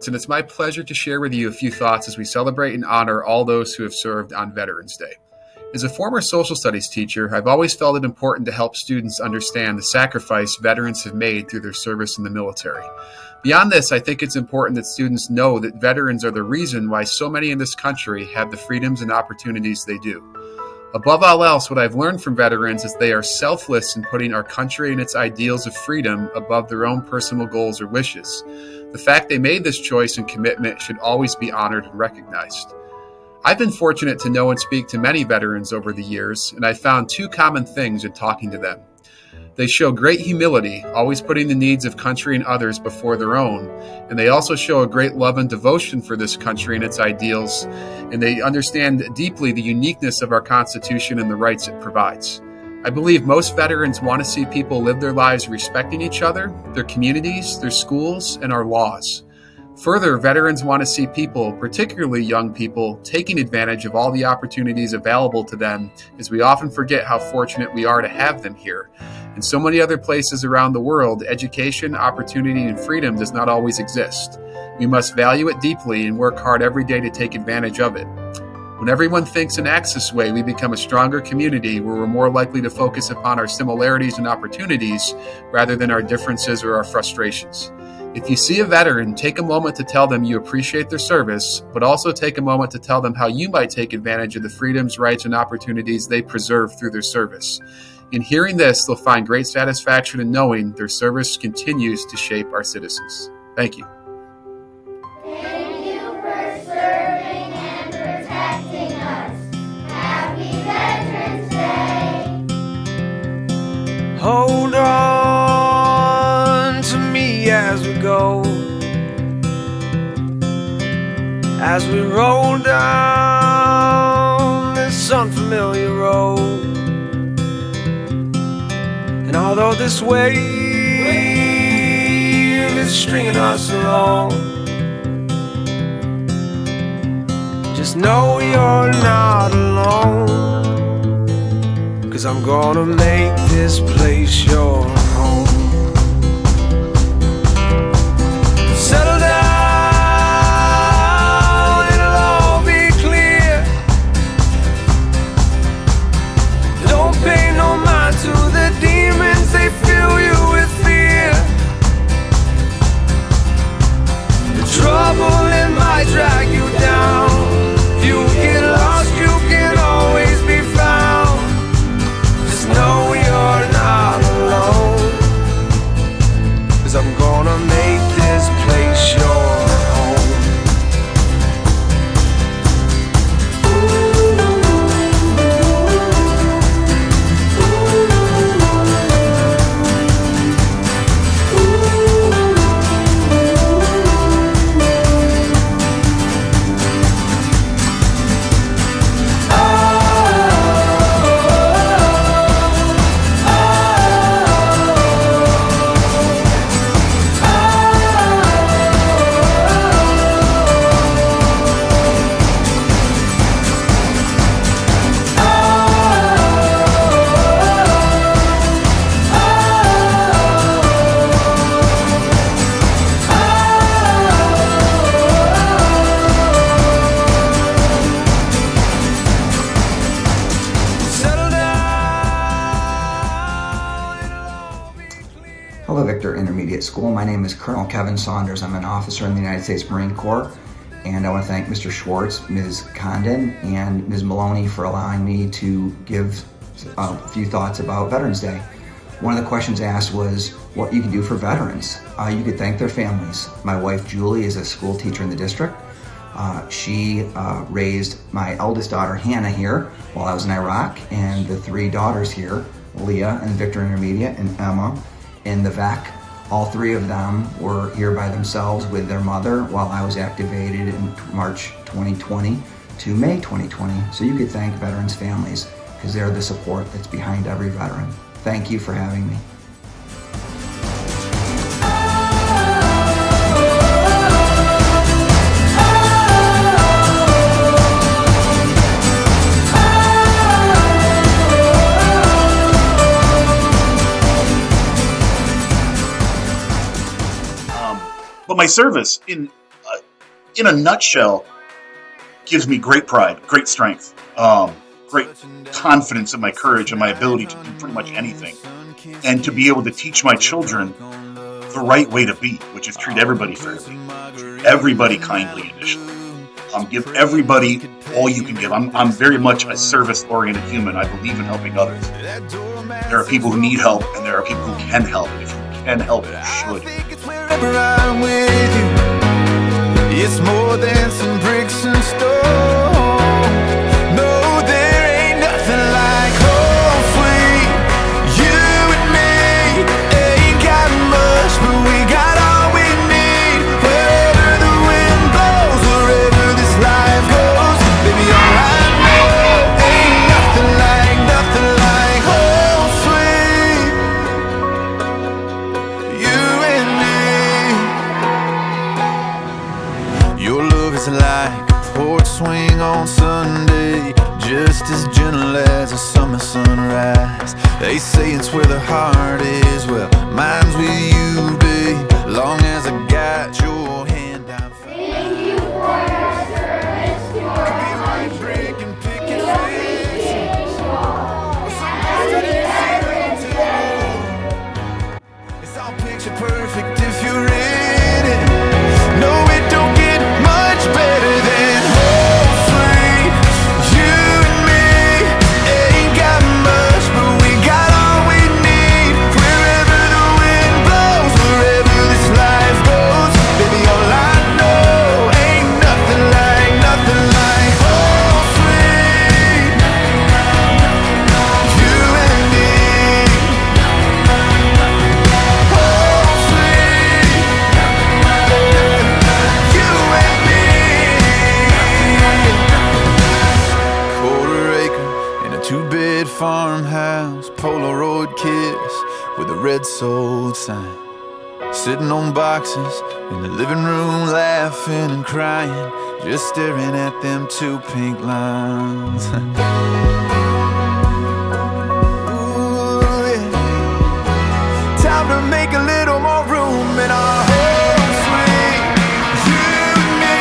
and it's my pleasure to share with you a few thoughts as we celebrate and honor all those who have served on Veterans Day. As a former social studies teacher, I've always felt it important to help students understand the sacrifice veterans have made through their service in the military. Beyond this, I think it's important that students know that veterans are the reason why so many in this country have the freedoms and opportunities they do. Above all else, what I've learned from veterans is they are selfless in putting our country and its ideals of freedom above their own personal goals or wishes. The fact they made this choice and commitment should always be honored and recognized. I've been fortunate to know and speak to many veterans over the years, and I found two common things in talking to them. They show great humility, always putting the needs of country and others before their own, and they also show a great love and devotion for this country and its ideals, and they understand deeply the uniqueness of our Constitution and the rights it provides. I believe most veterans want to see people live their lives respecting each other, their communities, their schools, and our laws. Further, veterans want to see people, particularly young people, taking advantage of all the opportunities available to them, as we often forget how fortunate we are to have them here. In so many other places around the world, education, opportunity, and freedom does not always exist. We must value it deeply and work hard every day to take advantage of it. When everyone thinks and acts this way, we become a stronger community where we're more likely to focus upon our similarities and opportunities rather than our differences or our frustrations. If you see a veteran, take a moment to tell them you appreciate their service, but also take a moment to tell them how you might take advantage of the freedoms, rights, and opportunities they preserve through their service. In hearing this, they'll find great satisfaction in knowing their service continues to shape our citizens. Thank you. Thank you for serving and protecting us. Happy Veterans Day. Hold on to me as we go, as we roll down this unfamiliar road. And although this wave is stringing us along, just know you're not alone, 'cause I'm gonna make this place your home. Settle down, it'll all be clear. Don't pay no mind to the demons, they fill you with fear. The trouble, it might drag you down. If you get lost, you can always be found. Just know you're not alone, 'cause I'm gonna make this place your home. Hello, Victor Intermediate School. My name is Colonel Kevin Saunders. I'm an officer in the United States Marine Corps, and I want to thank Mr. Schwartz, Ms. Condon, and Ms. Maloney for allowing me to give a few thoughts about Veterans Day. One of the questions asked was what you can do for veterans. You could thank their families. My wife, Julie, is a school teacher in the district. She raised my eldest daughter, Hannah, here while I was in Iraq, and the three daughters here, Leah and Victor Intermediate and Emma, in the VAC. All three of them were here by themselves with their mother while I was activated in March 2020 to May 2020. So you could thank veterans' families because they're the support that's behind every veteran. Thank you for having me. But my service in in a nutshell, gives me great pride, great strength, great confidence in my courage and my ability to do pretty much anything. And to be able to teach my children the right way to be, which is treat everybody fairly, treat everybody kindly initially. Give everybody all you can give. I'm very much a service-oriented human. I believe in helping others. There are people who need help, and there are people who can help. And if you can help, you should. Wherever I'm with you, it's more than some bricks and stone. No, there ain't nothing like home sweet. You and me ain't got much, but we got all we need. Wherever the wind blows, wherever this life goes, baby, all I know ain't nothing like home sweet. You and me. Your love is like a porch swing on Sunday, just as gentle as a summer sunrise. They say it's where the heart is. Well, mine's with you, babe. Long as I got your hand, I'm fine. Thank you for your service to our country. Break and pick We and appreciate you all. Happy Veterans Day. it's all picture perfect if you're in it. No, it don't get much better than home sweet. You and me ain't got much, but we got all we need. Wherever the wind blows, wherever this life goes, baby, all I know ain't nothing like home sweet. You and me, home sweet. You and me. Quarter acre in a two-bed farmhouse, Polaroid kiss with a red sold sign. Sitting on boxes in the living room, laughing and crying, just staring at them two pink lines. Ooh, yeah. Time to make a little more room in our home sweet. You and me,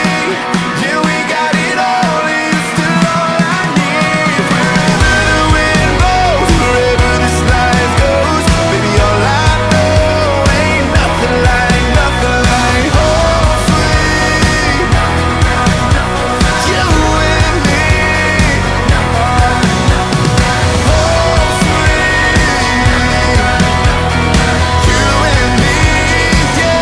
yeah, we got it all. It's still all I need. Wherever the wind blows, wherever this life goes, baby, all I know ain't nothing like home sweet. You and me, home sweet. You and me, yeah.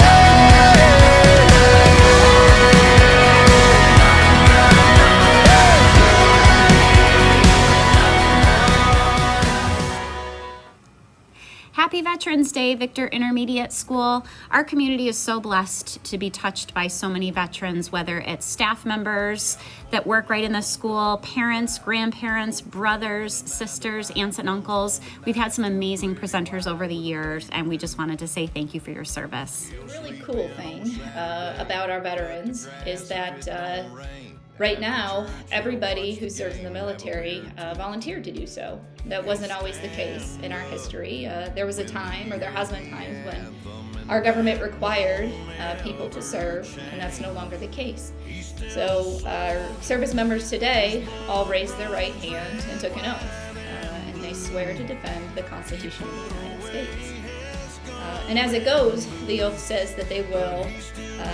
Happy Veterans Day, Victor Intermediate School. Our community is so blessed to be touched by so many veterans, whether it's staff members that work right in the school, parents, grandparents, brothers, sisters, aunts and uncles. We've had some amazing presenters over the years, and we just wanted to say thank you for your service. Really cool thing about our veterans is that right now, everybody who serves in the military volunteered to do so. That wasn't always the case in our history. There was a time, or there has been times, when our government required people to serve, and that's no longer the case. So our service members today all raised their right hand and took an oath, and they swear to defend the Constitution of the United States. And as it goes, the oath says that they will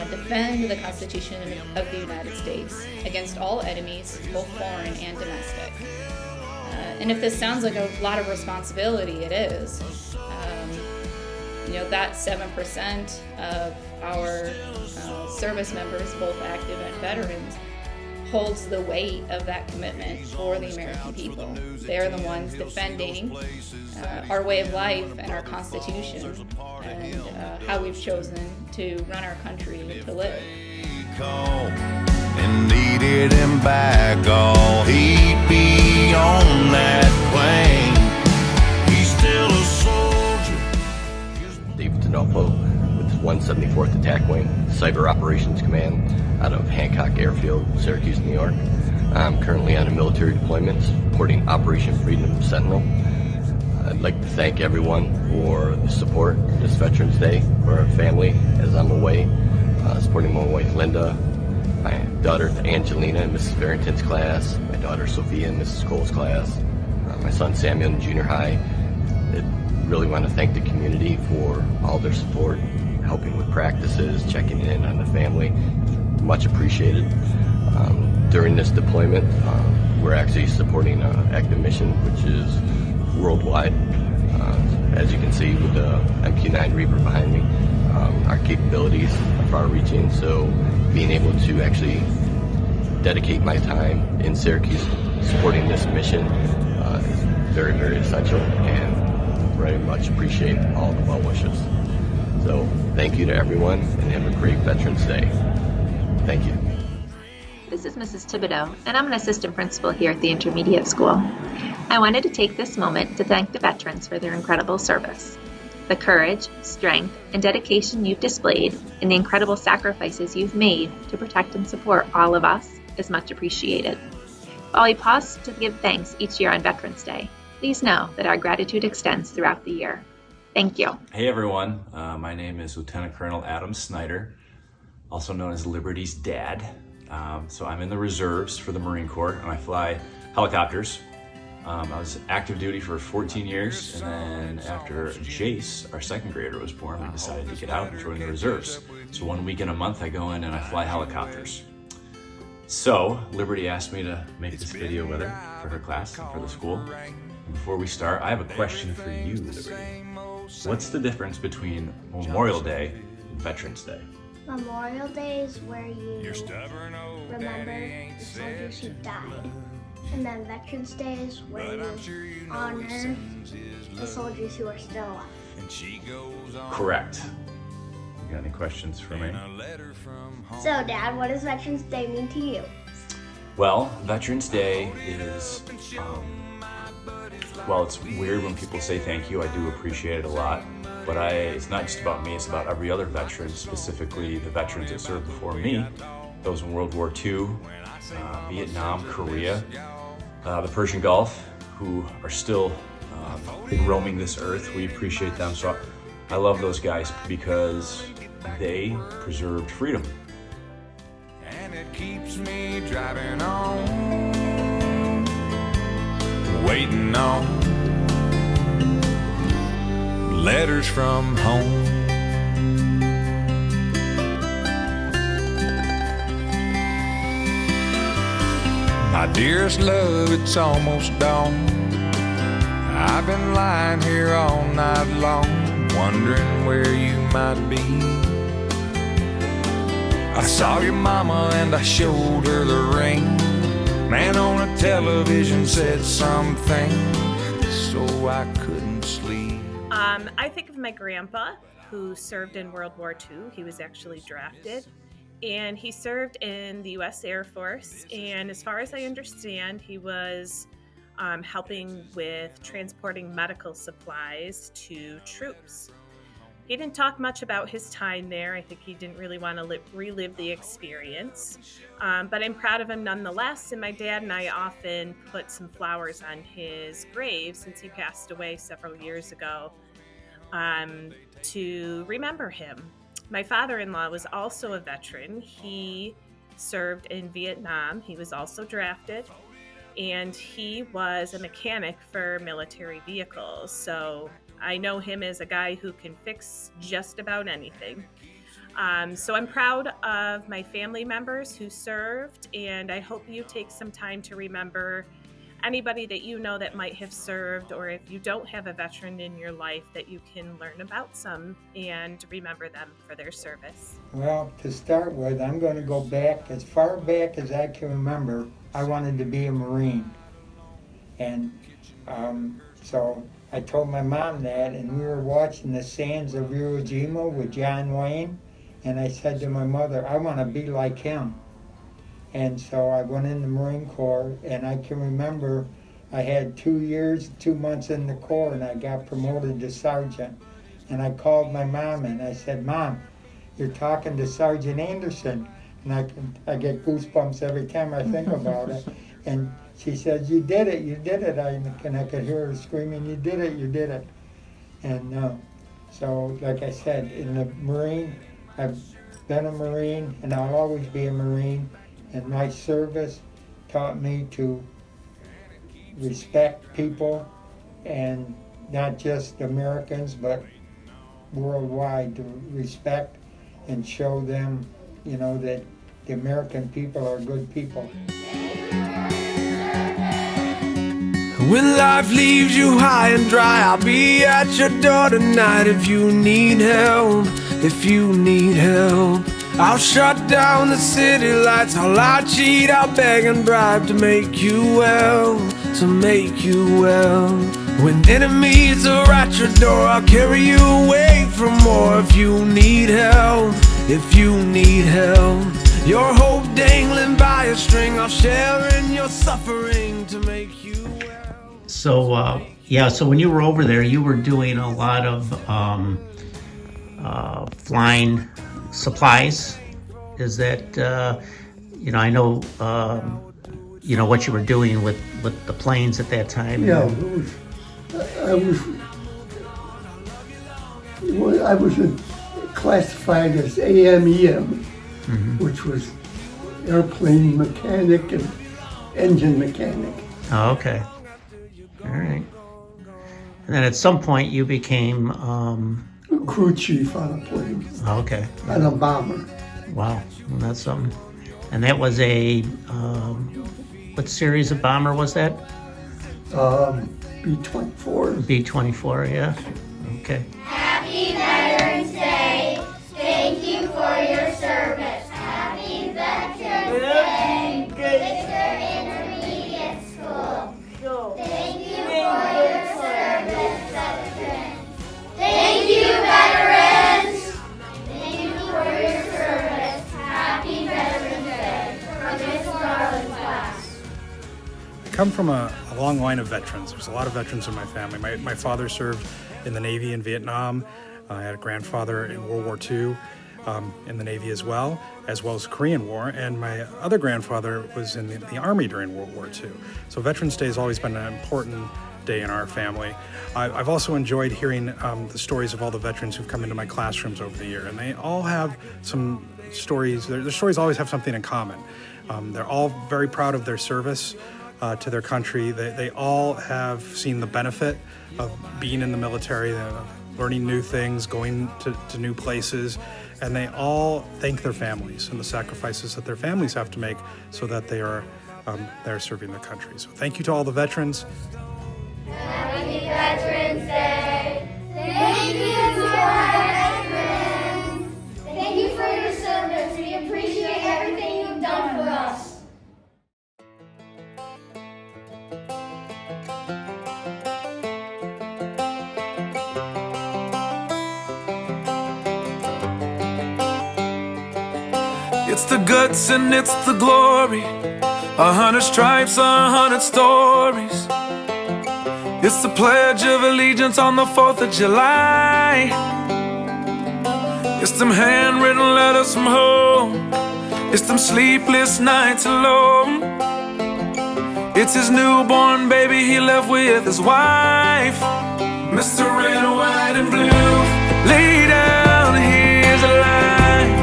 defend the Constitution of the United States against all enemies, both foreign and domestic. And if this sounds like a lot of responsibility, it is. That 7% of our service members, both active and veterans, holds the weight of that commitment for the American people. They're the ones defending our way of life and our Constitution and how we've chosen to run our country and to live. And needed him back, oh, he'd be on that plane. He's still a soldier. David D'Onofrio with 174th Attack Wing, Cyber Operations Command out of Hancock Airfield, Syracuse, New York. I'm currently on a military deployment supporting Operation Freedom Sentinel. I'd like to thank everyone for the support this Veterans Day for our family as I'm away, supporting my wife Linda, my daughter Angelina in Mrs. Barrington's class, my daughter Sophia in Mrs. Cole's class, my son Samuel in junior high. I really want to thank the community for all their support, helping with practices, checking in on the family. Much appreciated. During this deployment, we're actually supporting Active Mission, which is worldwide. As you can see with the MQ-9 Reaper behind me, our capabilities are far-reaching, so being able to actually dedicate my time in Syracuse supporting this mission is very, very essential, and very much appreciate all the well wishes. So thank you to everyone, and have a great Veterans Day. Thank you. This is Mrs. Thibodeau, and I'm an assistant principal here at the intermediate school. I wanted to take this moment to thank the veterans for their incredible service. The courage, strength, and dedication you've displayed, and the incredible sacrifices you've made to protect and support all of us is much appreciated. While we pause to give thanks each year on Veterans Day, please know that our gratitude extends throughout the year. Thank you. Hey everyone, my name is Lieutenant Colonel Adam Snyder, also known as Liberty's dad. So I'm in the reserves for the Marine Corps, and I fly helicopters. I was active duty for 14 years, and then after Jace, our second grader, was born, we decided to get out and join the reserves. So 1 week in a month I go in and I fly helicopters. So Liberty asked me to make this video with her for her class and for the school. And before we start, I have a question for you, Liberty. What's the difference between Memorial Day and Veterans Day? Memorial Day is where you remember the soldiers who died. And then Veterans Day is where you honor the soldiers who are still alive. Correct. You got any questions for me? So, Dad, what does Veterans Day mean to you? Well, Veterans Day is, well, it's weird when people say thank you. I do appreciate it a lot. But it's not just about me, it's about every other veteran, specifically the veterans that served before me. Those in World War II, Vietnam, Korea, the Persian Gulf, who are still roaming this earth. We appreciate them. So I love those guys because they preserved freedom. And it keeps me driving on, waiting on letters from home. My dearest love, it's almost dawn. I've been lying here all night long, wondering where you might be. I saw your mama and I showed her the ring. Man on a television said something, so I couldn't sleep. I think of my grandpa, who served in World War II. He was actually drafted, and he served in the U.S. Air Force. And as far as I understand, he was helping with transporting medical supplies to troops. He didn't talk much about his time there. I think he didn't really want to relive the experience. But I'm proud of him nonetheless. And my dad and I often put some flowers on his grave, since he passed away several years ago, to remember him. My father-in-law was also a veteran. He served in Vietnam. He was also drafted, and he was a mechanic for military vehicles. So I know him as a guy who can fix just about anything. So I'm proud of my family members who served, and I hope you take some time to remember anybody that you know that might have served, or if you don't have a veteran in your life, that you can learn about some and remember them for their service. Well, to start with, I'm going to go back as far back as I can remember. I wanted to be a Marine. And so I told my mom that, and we were watching the Sands of Iwo Jima with John Wayne, and I said to my mother, I want to be like him. And so I went in the Marine Corps, and I can remember I had 2 years, 2 months in the Corps, and I got promoted to sergeant. And I called my mom, and I said, Mom, you're talking to Sergeant Anderson. And I get goosebumps every time I think about it. And she said, you did it. And I could hear her screaming, you did it. And so, like I said, in the Marine, been a Marine, and I'll always be a Marine. And my service taught me to respect people, and not just Americans, but worldwide, to respect and show them, you know, that the American people are good people. When life leaves you high and dry, I'll be at your door tonight if you need help, if you need help. I'll shut down the city lights, I'll lie, cheat, I'll beg and bribe to make you well, to make you well. When enemies are at your door, I'll carry you away from more if you need help, if you need help. Your hope dangling by a string, I'll share in your suffering to make you well. So, so when you were over there, you were doing a lot of flying supplies. Is that, I know, what you were doing with the planes at that time? Yeah, I was classified as AM/EM, which was airplane mechanic and engine mechanic. Oh, okay. All right. And then at some point you became crew chief on a plane. Oh, okay. On a bomber. Wow, well, that's something. And that was a what series of bomber was that? B-24. B-24, yeah. Okay. Happy Veterans Day. Thank you for your service. Happy Veterans Day. Victor Intermediate School. Thank you for your service, veterans. Thank you, veterans. Thank you for your service. Happy Veterans Day from Miss Garland's class. I come from a long line of veterans. There's a lot of veterans in my family. My father served in the Navy in Vietnam. I had a grandfather in World War II in the Navy as well as the Korean War. And my other grandfather was in the Army during World War II. So Veterans Day has always been an important day in our family. I've also enjoyed hearing the stories of all the veterans who've come into my classrooms over the year. And they all have some stories. Their stories always have something in common. They're all very proud of their service to their country. They all have seen the benefit of being in the military, learning new things, going to new places, and they all thank their families and the sacrifices that their families have to make so that they're serving their country. So thank you to all the veterans. Happy Veterans Day. Thank you to our veterans. Thank you for your service. We appreciate everything you've done for us. It's the guts and it's the glory, 100 stripes, 100 stories. It's the Pledge of Allegiance on the 4th of July. It's them handwritten letters from home. It's them sleepless nights alone. It's his newborn baby he left with his wife. Mr. Red, White, and Blue, lay down his life.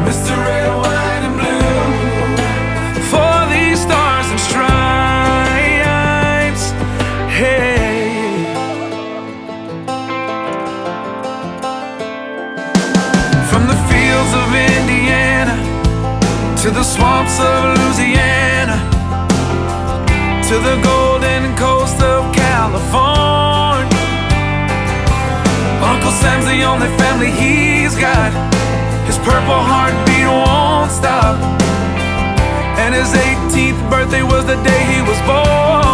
Mr. Red, White, and Blue, for these stars and stripes. Hey. From the fields of Indiana to the swamps of Louisiana to the golden coast of California, Uncle Sam's the only family he's got. His purple heartbeat won't stop, and his 18th birthday was the day he was born.